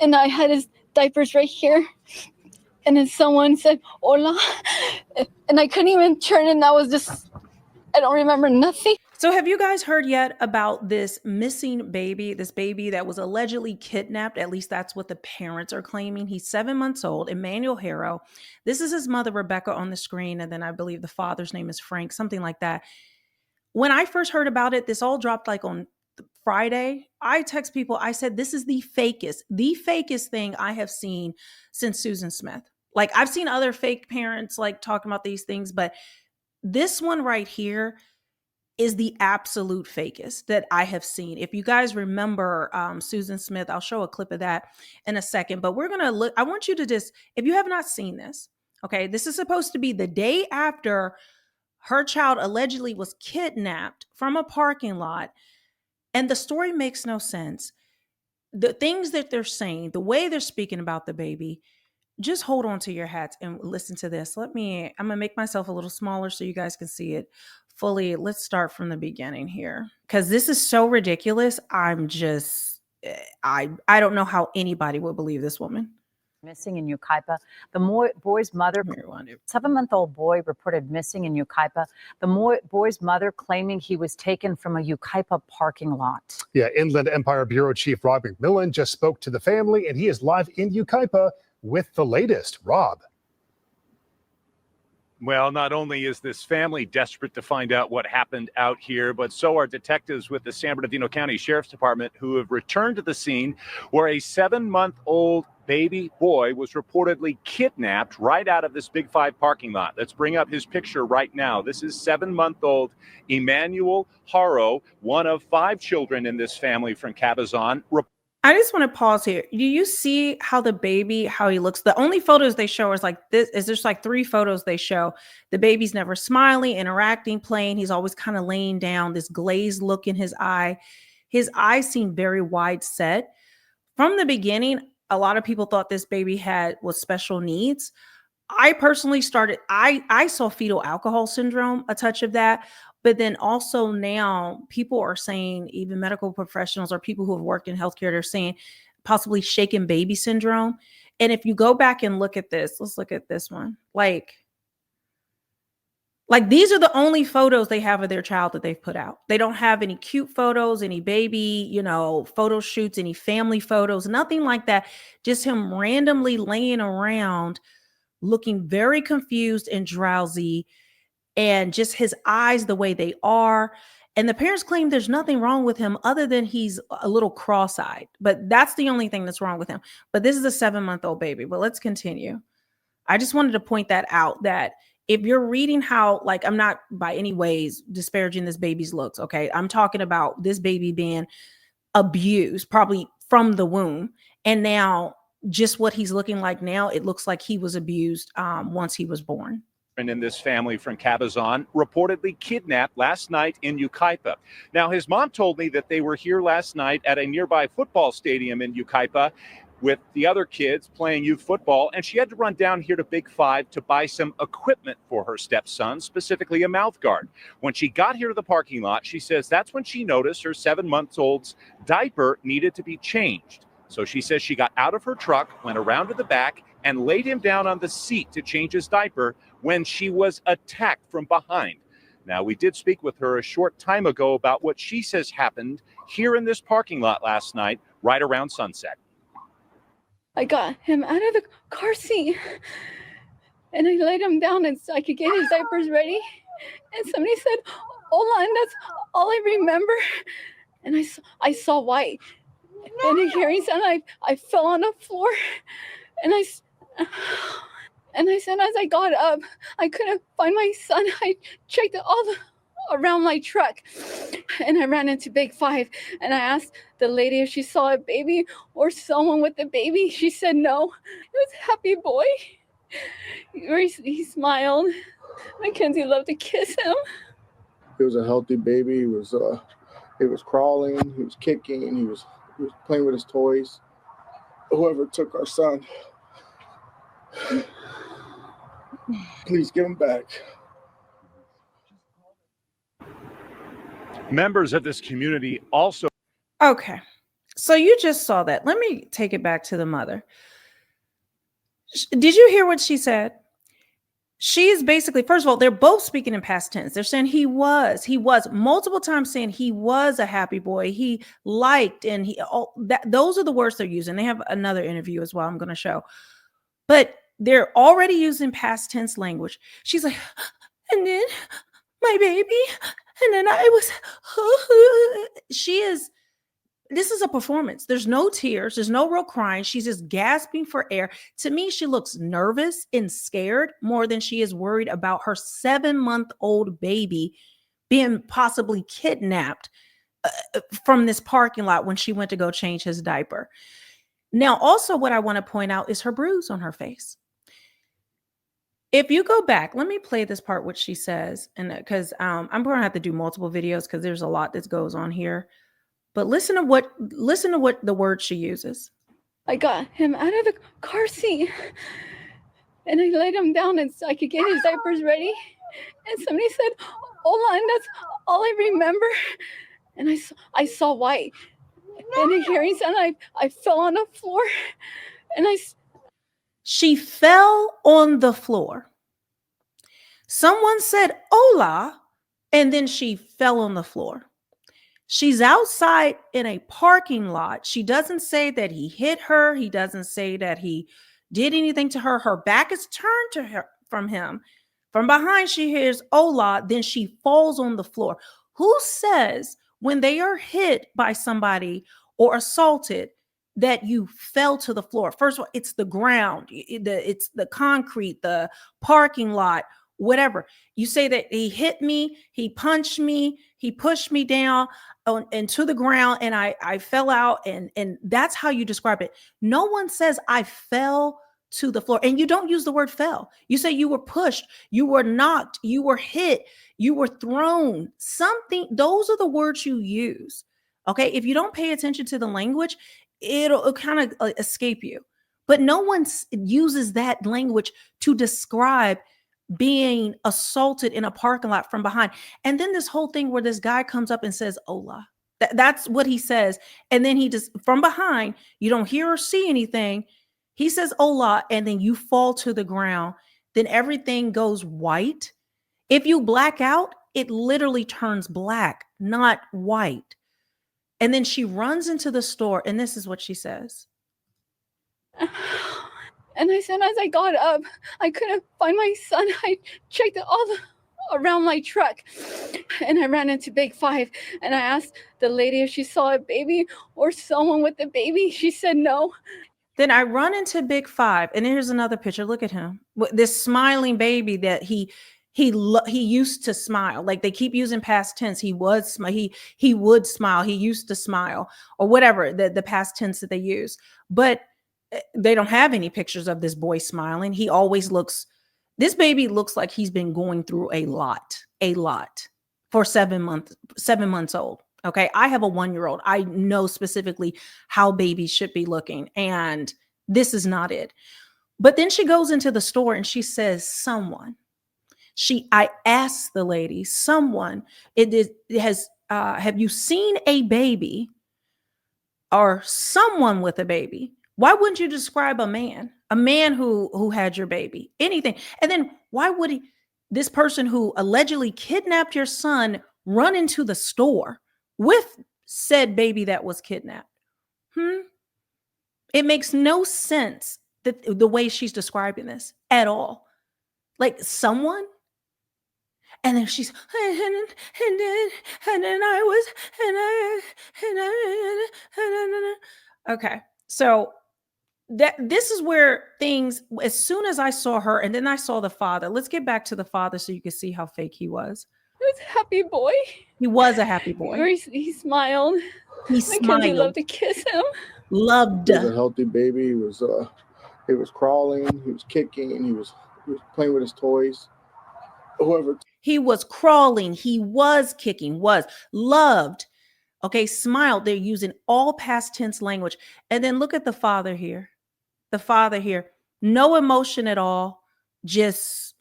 and I had his diapers right here. And then someone said, hola. And I couldn't even turn, and I was just, I don't remember nothing. So have you guys heard yet about this missing baby, this baby that was allegedly kidnapped? At least that's what the parents are claiming. He's 7 months old, Emmanuel Haro. This is his mother, Rebecca, on the screen. And then I believe the father's name is Frank, something like that. When I first heard about it, this all dropped like on Friday. I text people, I said, this is the fakest thing I have seen since Susan Smith. Like, I've seen other fake parents like talking about these things, but this one right here is the absolute fakest that I have seen. If you guys remember Susan Smith, I'll show a clip of that in a second, but we're going to look. I want you to just, if you have not seen this, okay, this is supposed to be the day after her child allegedly was kidnapped from a parking lot. And the story makes no sense. The things that they're saying, the way they're speaking about the baby, just hold on to your hats and listen to this. I'm going to make myself a little smaller so you guys can see it fully. Let's start from the beginning here, because this is so ridiculous. I don't know how anybody would believe this woman. Missing in Yucaipa. The boy's mother, 7-month-old boy, reported missing in Yucaipa. The boy's mother claiming he was taken from a Yucaipa parking lot. Yeah, Inland Empire Bureau Chief Rob McMillan just spoke to the family, and he is live in Yucaipa with the latest. Rob. Well, not only is this family desperate to find out what happened out here, but so are detectives with the San Bernardino County Sheriff's Department, who have returned to the scene where a 7-month-old baby boy was reportedly kidnapped right out of this Big Five parking lot. Let's bring up his picture right now. This is 7-month-old Emmanuel Haro, one of 5 children in this family from Cabazon. I just want to pause here. Do you see how the baby, how he looks? The only photos they show is like this. Is there's like 3 photos they show. The baby's never smiling, interacting, playing. He's always kind of laying down, this glazed look in his eye. His eyes seem very wide set. From the beginning, a lot of people thought this baby was special needs. I personally I saw fetal alcohol syndrome, a touch of that. But then also now people are saying, even medical professionals or people who have worked in healthcare, they're saying possibly shaken baby syndrome. And if you go back and look at this, let's look at this one. Like these are the only photos they have of their child that they've put out. They don't have any cute photos, any baby, photo shoots, any family photos, nothing like that. Just him randomly laying around, looking very confused and drowsy. And just his eyes, the way they are. And the parents claim there's nothing wrong with him other than he's a little cross-eyed. But that's the only thing that's wrong with him. But this is a 7-month-old baby. But let's continue. I just wanted to point that out, that if you're reading how, I'm not by any ways disparaging this baby's looks, okay? I'm talking about this baby being abused, probably from the womb. And now just what he's looking like now, it looks like he was abused once he was born. In this family from Cabazon, reportedly kidnapped last night in Yucaipa. Now, his mom told me that they were here last night at a nearby football stadium in Yucaipa with the other kids playing youth football, and she had to run down here to Big Five to buy some equipment for her stepson, specifically a mouth guard. When she got here to the parking lot, she says that's when she noticed her 7-month-old's diaper needed to be changed. So she says she got out of her truck, went around to the back, and laid him down on the seat to change his diaper when she was attacked from behind. Now, we did speak with her a short time ago about what she says happened here in this parking lot last night, right around sunset. I got him out of the car seat, and I laid him down so I could get his diapers ready. And somebody said, hola, and that's all I remember. And I saw white. And a hearing sound, I fell on the floor, and I said, as I got up, I couldn't find my son. I checked all around my truck, and I ran into Big Five, and I asked the lady if she saw a baby or someone with a baby. She said no. It was a happy boy. He smiled. Mackenzie loved to kiss him. It was a healthy baby. He was crawling. He was kicking. He was playing with his toys. Whoever took our son, please give him back. Members of this community also. Okay. So you just saw that. Let me take it back to the mother. Did you hear what she said? She is basically, first of all, they're both speaking in past tense. They're saying he was multiple times saying he was a happy boy. He liked, and those are the words they're using. They have another interview as well I'm going to show, but they're already using past tense language. She's like, and then my baby, and then I was, this is a performance. There's no tears. There's no real crying. She's just gasping for air. To me, she looks nervous and scared more than she is worried about her 7-month-old baby being possibly kidnapped from this parking lot when she went to go change his diaper. Now, also what I want to point out is her bruise on her face. If you go back, let me play this part, which she says, and because I'm going to have to do multiple videos because there's a lot that goes on here. But listen to what the word she uses. I got him out of the car seat and I laid him down and so I could get his diapers ready. And somebody said, "Hola," and that's all I remember. And I saw white. And a hearing sound, I fell on the floor. And she fell on the floor. Someone said, "Hola," and then she fell on the floor. She's outside in a parking lot. She doesn't say that he hit her. He doesn't say that he did anything to her. Her back is turned to her from him. From behind, she hears "Hola," then she falls on the floor. Who says when they are hit by somebody or assaulted that you fell to the floor? First of all, it's the ground, it's the concrete, the parking lot, whatever. You say that he hit me, he punched me, he pushed me down into the ground, and I fell out, and that's how you describe it. No one says I fell to the floor, and you don't use the word fell. You say you were pushed, you were knocked, you were hit, you were thrown. Something. Those are the words you use. Okay, if you don't pay attention to the language, it'll kind of escape you. But no one uses that language to describe being assaulted in a parking lot from behind. And then this whole thing where this guy comes up and says "Hola." That's what he says. And then he just, from behind, you don't hear or see anything. He says "Hola," and then you fall to the ground. Then everything goes white. If you black out, it literally turns black, not white. And then she runs into the store, and this is what she says. And I said, as I got up, I couldn't find my son. I checked all around my truck, and I ran into Big 5, and I asked the lady if she saw a baby or someone with a baby. She said no. Then I run into Big 5, and here's another picture. Look at him, this smiling baby that he used to smile. Like, they keep using past tense. He would smile. He would smile. He used to smile, or whatever the past tense that they use. But they don't have any pictures of this boy smiling. He always looks. This baby looks like he's been going through a lot for 7 months old. Okay. I have a 1-year-old. I know specifically how babies should be looking, and this is not it. But then she goes into the store and she says, "Someone." I asked the lady, "Someone, have you seen a baby or someone with a baby? Why wouldn't you describe a man who had your baby? Anything. And then why would this person who allegedly kidnapped your son run into the store with said baby that was kidnapped?" It makes no sense that the way she's describing this at all. Like, someone. And then she's, and then I was, okay. So this is where things, as soon as I saw her, and then I saw the father. Let's get back to the father so you can see how fake he was. He was a happy boy. He was a happy boy. He smiled. He smiled. Mackenzie loved to kiss him. He was a healthy baby. He was crawling. He was kicking. He was playing with his toys. He was crawling. He was kicking. Was loved. Okay, smiled. They're using all past tense language. And then look at the father here. The father here, no emotion at all. Just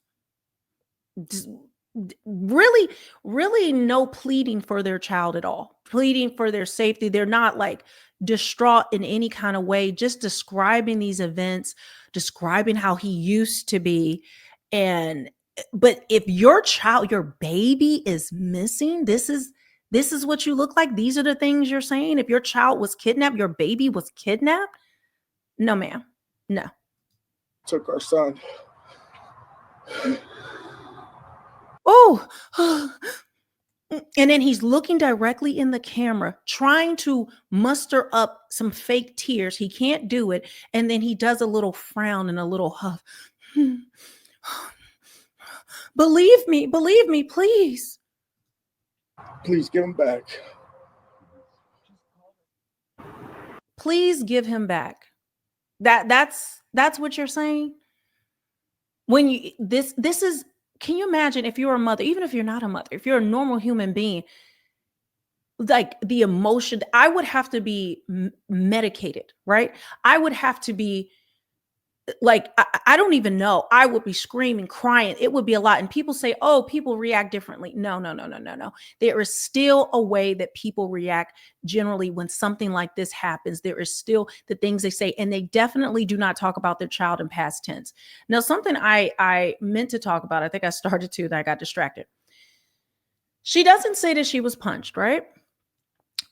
Really, really no pleading for their child at all, pleading for their safety. They're not like distraught in any kind of way, just describing these events, describing how he used to be. And but if your child, your baby is missing, this is what you look like. These are the things you're saying. If your child was kidnapped, your baby was kidnapped. No, ma'am. No. Took our son. Oh, and then he's looking directly in the camera, trying to muster up some fake tears. He can't do it. And then he does a little frown and a little huff. Believe me, please. Please give him back. Please give him back. That's what you're saying. When you this is, can you imagine if you're a mother, even if you're not a mother, if you're a normal human being, like the emotion, I would have to be medicated, right? I would have to be like, I don't even know. I would be screaming, crying. It would be a lot. And people say, oh, people react differently. No. There is still a way that people react generally when something like this happens. There is still the things they say, and they definitely do not talk about their child in past tense. Now, something I meant to talk about, I think I started to, that I got distracted. She doesn't say that she was punched, right?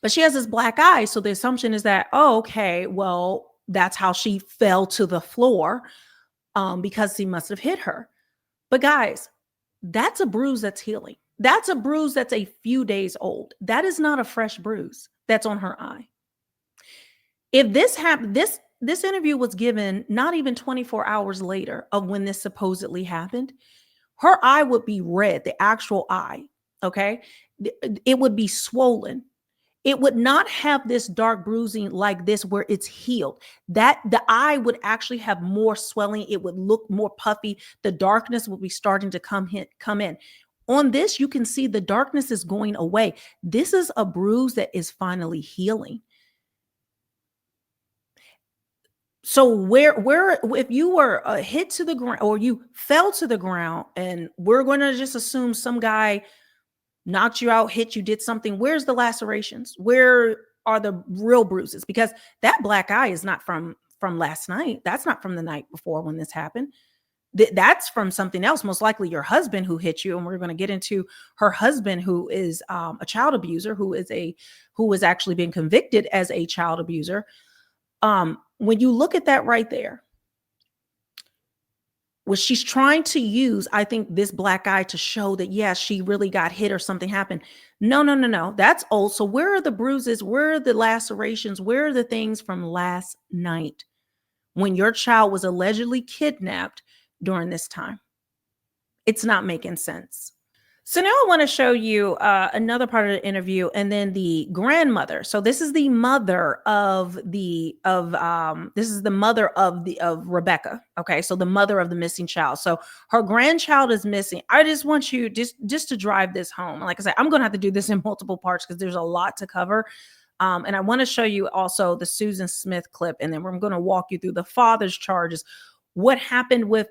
But she has this black eye. So the assumption is that, oh, okay, well, that's how she fell to the floor, because he must have hit her. But guys, that's a bruise that's healing. That's a bruise that's a few days old. That is not a fresh bruise that's on her eye. If this happened, this interview was given not even 24 hours later of when this supposedly happened, her eye would be red, the actual eye, okay? It would be swollen. It would not have this dark bruising like this where it's healed. That the eye would actually have more swelling. It would look more puffy. The darkness would be starting to come in. On this, you can see the darkness is going away. This is a bruise that is finally healing. So where if you were hit to the ground or you fell to the ground, and we're going to just assume some guy knocked you out, hit you, did something, where's the lacerations? Where are the real bruises? Because that black eye is not from last night. That's not from the night before when this happened. That's from something else, most likely your husband who hit you. And we're going to get into her husband, who is a child abuser, who is actually being convicted as a child abuser. When you look at that right there, what she's trying to use, I think, this black eye to show that, yes, she really got hit or something happened. No. That's old. So where are the bruises? Where are the lacerations? Where are the things from last night when your child was allegedly kidnapped during this time? It's not making sense. So now I want to show you another part of the interview, and then the grandmother. So this is the mother of Rebecca. Okay, so the mother of the missing child. So her grandchild is missing. I just want you just to drive this home. Like I said, I'm going to have to do this in multiple parts because there's a lot to cover. And I want to show you also the Susan Smith clip, and then we're going to walk you through the father's charges, what happened with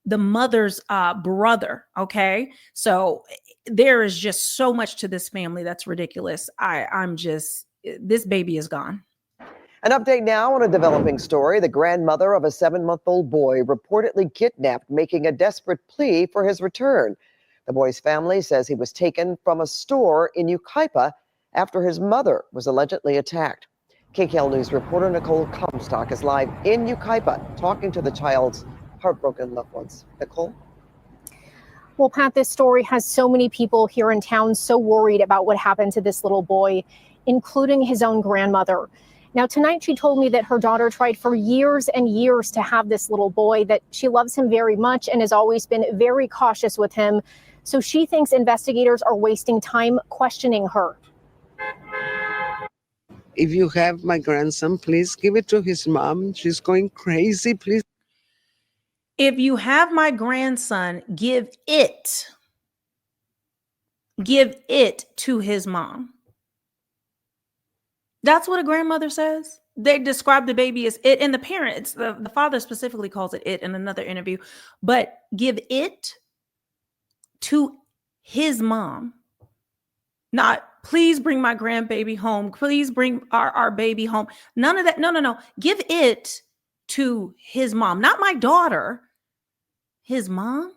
the mother's brother. Okay, so there is just so much to this family that's ridiculous. This baby is gone. An update now on a developing story. The grandmother of a 7-month-old boy reportedly kidnapped, making a desperate plea for his return. The boy's family says he was taken from a store in Yucaipa after his mother was allegedly attacked. KKL News reporter Nicole Comstock is live in Yucaipa talking to the child's heartbroken loved ones. Nicole? Well, Pat, this story has so many people here in town so worried about what happened to this little boy, including his own grandmother. Now, tonight she told me that her daughter tried for years and years to have this little boy, that she loves him very much and has always been very cautious with him. So she thinks investigators are wasting time questioning her. If you have my grandson, please give it to his mom. She's going crazy. Please. If you have my grandson, give it to his mom. That's what a grandmother says. They describe the baby as it, and the parents, the father specifically calls it in another interview, but give it to his mom. Not, please bring my grandbaby home. Please bring our baby home. None of that. No. Give it to his mom, not my daughter. His mom?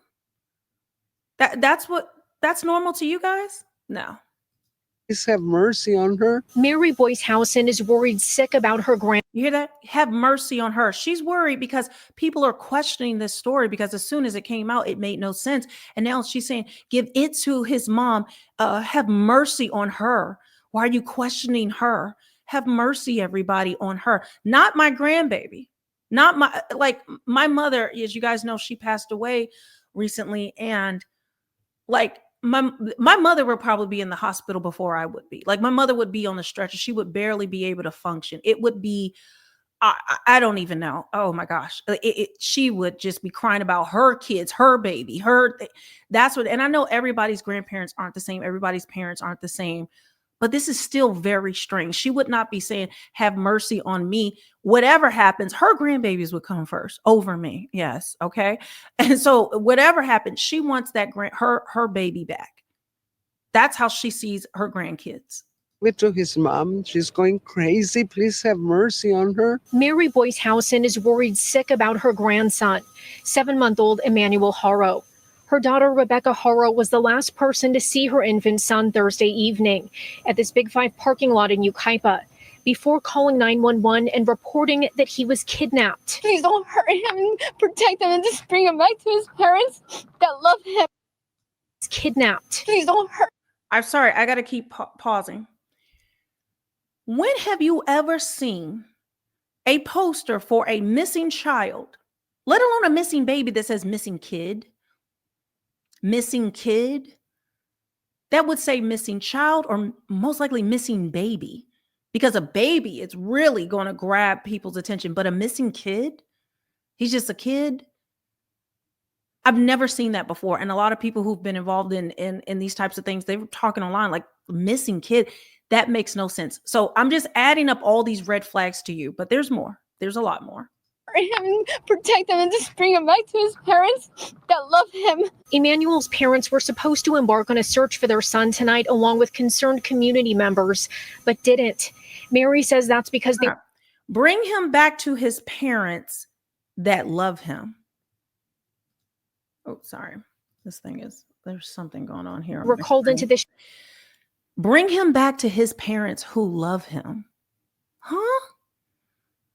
That's normal to you guys? No. Please have mercy on her. Mary Boyce-Housen is worried sick about her You hear that? Have mercy on her. She's worried because people are questioning this story because as soon as it came out, it made no sense. And now she's saying, give it to his mom. Have mercy on her. Why are you questioning her? Have mercy, everybody, on her. Not my grandbaby. Not my mother, as you guys know, she passed away recently. And like, my mother would probably be in the hospital before I would be. Like, my mother would be on the stretcher. She would barely be able to function. It would be, I don't even know. Oh my gosh. She would just be crying about her kids, her baby, that's what, and I know everybody's grandparents aren't the same. Everybody's parents aren't the same, but this is still very strange. She would not be saying, have mercy on me. Whatever happens, her grandbabies would come first over me. Yes. Okay. And so whatever happens, she wants that her baby back. That's how she sees her grandkids. Give it to his mom. She's going crazy. Please have mercy on her. Mary Boyce-Housen is worried sick about her grandson, 7-month-old Emmanuel Haro. Her daughter, Rebecca Haro, was the last person to see her infant son Thursday evening at this Big 5 parking lot in Yucaipa before calling 911 and reporting that he was kidnapped. Please don't hurt him. Protect him and just bring him back to his parents that love him. He's kidnapped. Please don't hurt. I'm sorry. I got to keep pausing. When have you ever seen a poster for a missing child, let alone a missing baby, that says missing kid? Missing kid? That would say missing child or most likely missing baby, because a baby is really going to grab people's attention, but a missing kid, he's just a kid. I've never seen that before. And a lot of people who've been involved in these types of things, they were talking online like missing kid. That makes no sense. So I'm just adding up all these red flags to you, but there's more. There's a lot more. Him, protect him and just bring him back to his parents that love him. Emmanuel's parents were supposed to embark on a search for their son tonight along with concerned community members, but didn't. Mary says that's because they bring him back to his parents that love him. Oh, sorry. There's something going on here. Were called into this. Bring him back to his parents who love him. Huh?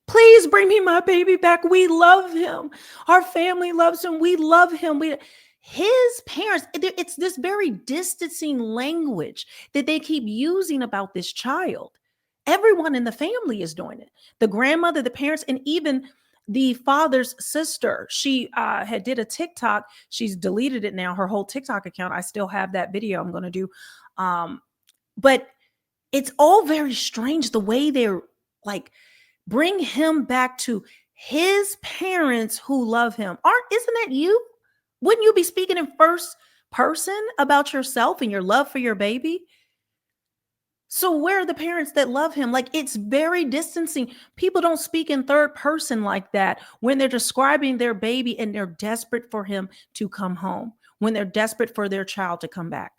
Please bring me my baby back. We love him. Our family loves him. We love him. His parents, it's this very distancing language that they keep using about this child. Everyone in the family is doing it. The grandmother, the parents, and even the father's sister. She had did a TikTok. She's deleted it now, her whole TikTok account. I still have that video I'm going to do. But it's all very strange the way they're like, bring him back to his parents who love him. Isn't that you? Wouldn't you be speaking in first person about yourself and your love for your baby? So where are the parents that love him? Like, it's very distancing. People don't speak in third person like that when they're describing their baby and they're desperate for him to come home, when they're desperate for their child to come back.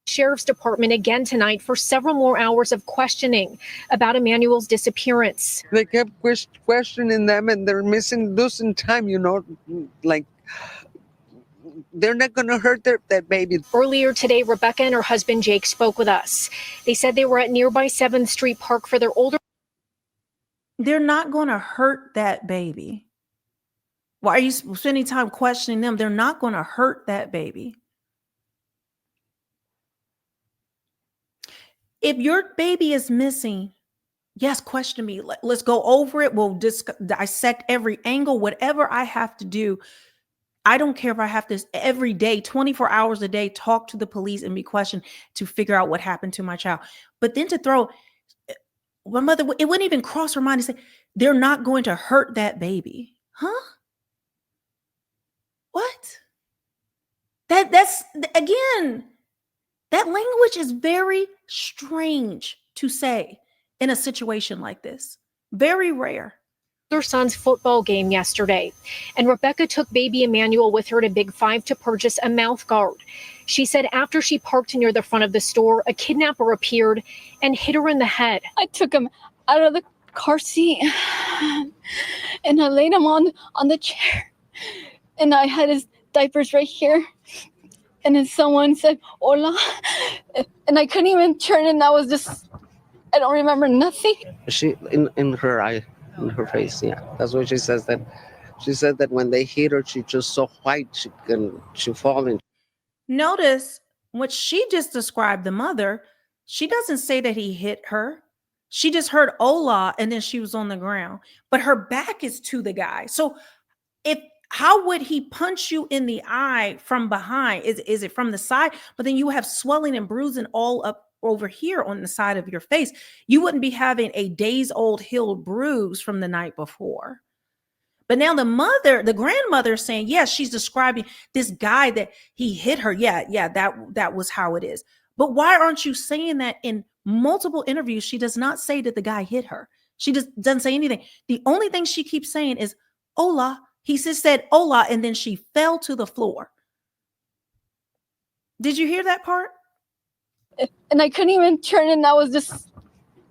Sheriff's Department again tonight for several more hours of questioning about Emmanuel's disappearance. They kept questioning them and they're losing time, like they're not going to hurt that baby. Earlier today, Rebecca and her husband Jake spoke with us. They said they were at nearby 7th Street Park for their older. They're not going to hurt that baby. Why are you spending time questioning them? They're not going to hurt that baby. If your baby is missing, yes, question me. Let's go over it. We'll dissect every angle, whatever I have to do. I don't care if I have to every day, 24 hours a day, talk to the police and be questioned to figure out what happened to my child. But then to throw my mother, it wouldn't even cross her mind to say, they're not going to hurt that baby. Huh? What? That's again, that language is very strange to say in a situation like this. Very rare. Their son's football game yesterday, and Rebecca took baby Emmanuel with her to Big 5 to purchase a mouth guard. She said after she parked near the front of the store, a kidnapper appeared and hit her in the head. I took him out of the car seat and I laid him on the chair. And I had his diapers right here. And then someone said, "Hola." And I couldn't even turn, and I was just, I don't remember nothing. She in her eye, in her face, yeah. That's what she says. That she said that when they hit her, she just so white she falling. Notice what she just described the mother. She doesn't say that he hit her. She just heard "Hola" and then she was on the ground. But her back is to the guy. So how would he punch you in the eye from behind? Is it from the side? But then you have swelling and bruising all up over here on the side of your face. You wouldn't be having a days-old healed bruise from the night before. But now the grandmother is saying, yes, she's describing this guy that he hit her. Yeah, that was how it is. But why aren't you saying that in multiple interviews? She does not say that the guy hit her. She just doesn't say anything. The only thing she keeps saying is, "Hola." He just said "Hola," and then she fell to the floor. Did you hear that part? And I couldn't even turn, and I was just,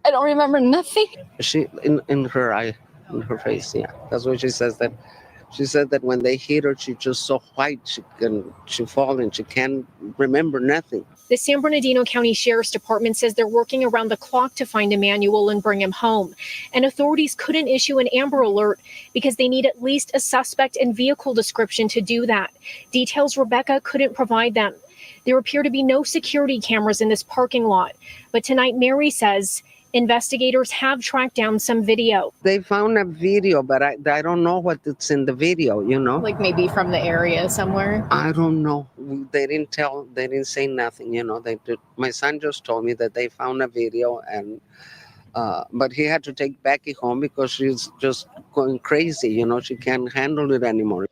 I don't remember nothing. She in her eye, in her face, yeah. That's what she says. That she said that when they hit her, she just so white she falling. She can't remember nothing. The San Bernardino County Sheriff's Department says they're working around the clock to find Emmanuel and bring him home. And authorities couldn't issue an Amber Alert because they need at least a suspect and vehicle description to do that. Details Rebecca couldn't provide them. There appear to be no security cameras in this parking lot. But tonight, Mary says investigators have tracked down some video. They found a video, but I don't know what it's in the video, you know? Like maybe from the area somewhere? I don't know. They didn't say nothing, you know. My son just told me that they found a video, and but he had to take Becky home because she's just going crazy, you know. She can't handle it anymore.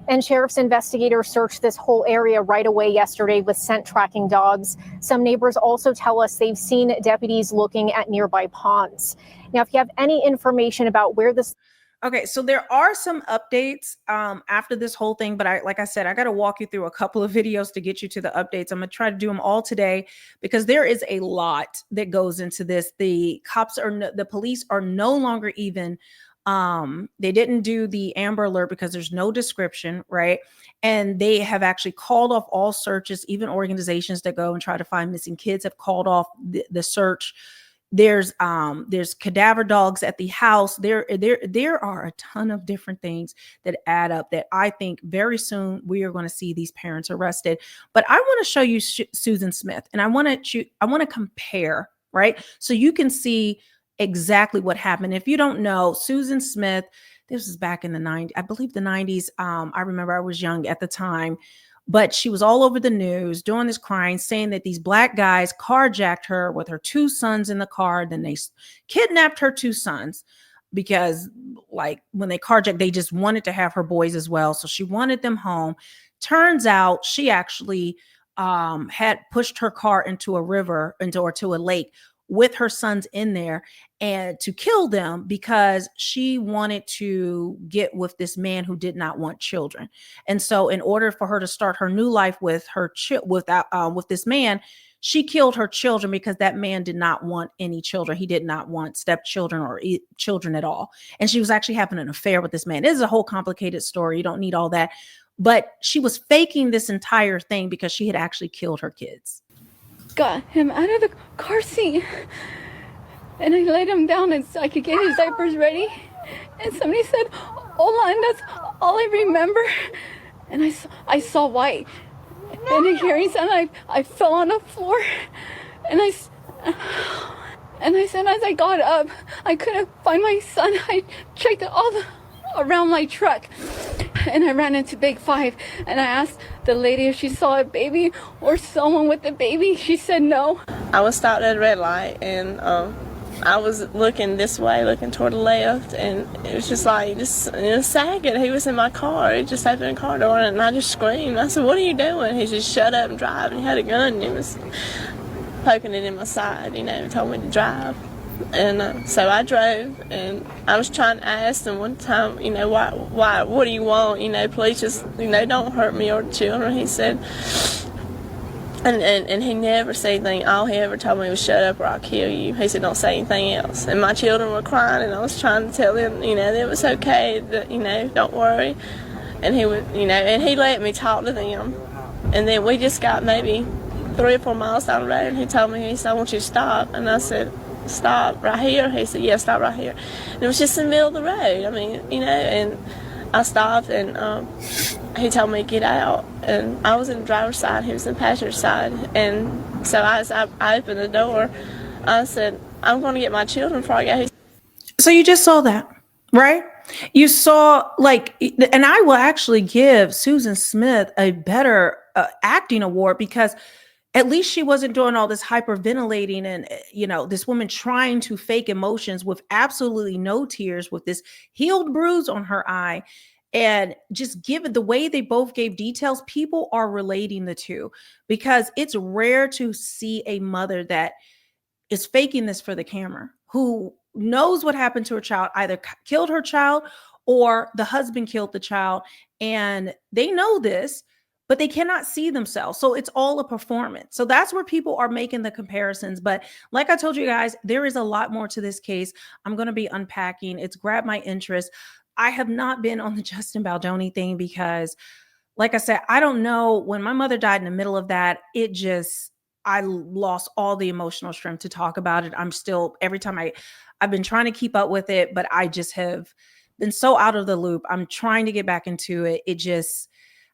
And sheriff's investigators searched this whole area right away yesterday with scent tracking dogs. Some neighbors also tell us they've seen deputies looking at nearby ponds. Now, if you have any information about where this... Okay, so there are some updates after this whole thing, but like I said, I got to walk you through a couple of videos to get you to the updates. I'm going to try to do them all today because there is a lot that goes into this. The police are no longer even... they didn't do the Amber Alert because there's no description, right? And they have actually called off all searches. Even organizations that go and try to find missing kids have called off the search. There's cadaver dogs at the house. There are a ton of different things that add up that I think very soon we are going to see these parents arrested. But I want to show you Susan Smith, and I want to compare, right? So you can see exactly what happened. If you don't know, Susan Smith, this was back in the 90s, I believe the 90s. I remember I was young at the time, but she was all over the news doing this crying, saying that these black guys carjacked her with her two sons in the car. Then they kidnapped her two sons because, like, when they carjacked, they just wanted to have her boys as well. So she wanted them home. Turns out she actually had pushed her car into a river, or to a lake, with her sons in there, and to kill them because she wanted to get with this man who did not want children. And so in order for her to start her new life with with this man, she killed her children because that man did not want any children. He did not want stepchildren or children at all. And she was actually having an affair with this man. This is a whole complicated story. You don't need all that. But she was faking this entire thing because she had actually killed her kids. Got him out of the car seat and I laid him down and so I could get his diapers ready, and somebody said "Hola," and that's all I remember. And I saw white, and the hearing sound, I fell on the floor, and I said as I got up I couldn't find my son. I checked around my truck, and I ran into Big 5, and I asked the lady if she saw a baby or someone with a baby. She said no. I was stopped at a red light, and I was looking this way, looking toward the left, and it was just like, in a second, he was in my car. He just opened the car door, and I just screamed. I said, "What are you doing?" He just shut up and drive, and he had a gun, and he was poking it in my side, and told me to drive. And so I drove, and I was trying to ask him one time, why, what do you want? Please just, don't hurt me or the children. He said, and he never said anything. All he ever told me was, shut up or I'll kill you. He said, don't say anything else. And my children were crying, and I was trying to tell them, that it was okay, that, don't worry. And he would, and he let me talk to them. And then we just got maybe 3 or 4 miles down the road, and he told me, he said, I want you to stop. And I said, stop right here? He said, yeah, stop right here. And it was just in the middle of the road. I mean, and I stopped, and he told me to get out. And I was in the driver's side, he was in the passenger side. And so as I opened the door, I said, I'm going to get my children before I go. So you just saw that, right? You saw, like, and I will actually give Susan Smith a better acting award, because at least she wasn't doing all this hyperventilating and, this woman trying to fake emotions with absolutely no tears, with this healed bruise on her eye. And just given the way they both gave details, people are relating the two, because it's rare to see a mother that is faking this for the camera, who knows what happened to her child, either killed her child or the husband killed the child. And they know this, but they cannot see themselves. So it's all a performance. So that's where people are making the comparisons. But like I told you guys, there is a lot more to this case. I'm going to be unpacking. It's grabbed my interest. I have not been on the Justin Baldoni thing because, like I said, I don't know. When my mother died in the middle of that, I lost all the emotional strength to talk about it. I'm still, every time I've been trying to keep up with it, but I just have been so out of the loop. I'm trying to get back into it.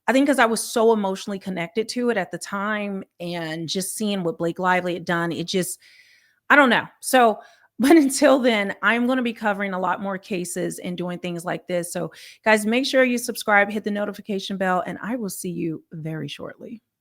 I think because I was so emotionally connected to it at the time, and just seeing what Blake Lively had done, I don't know. So, but until then, I'm going to be covering a lot more cases and doing things like this. So guys, make sure you subscribe, hit the notification bell, and I will see you very shortly.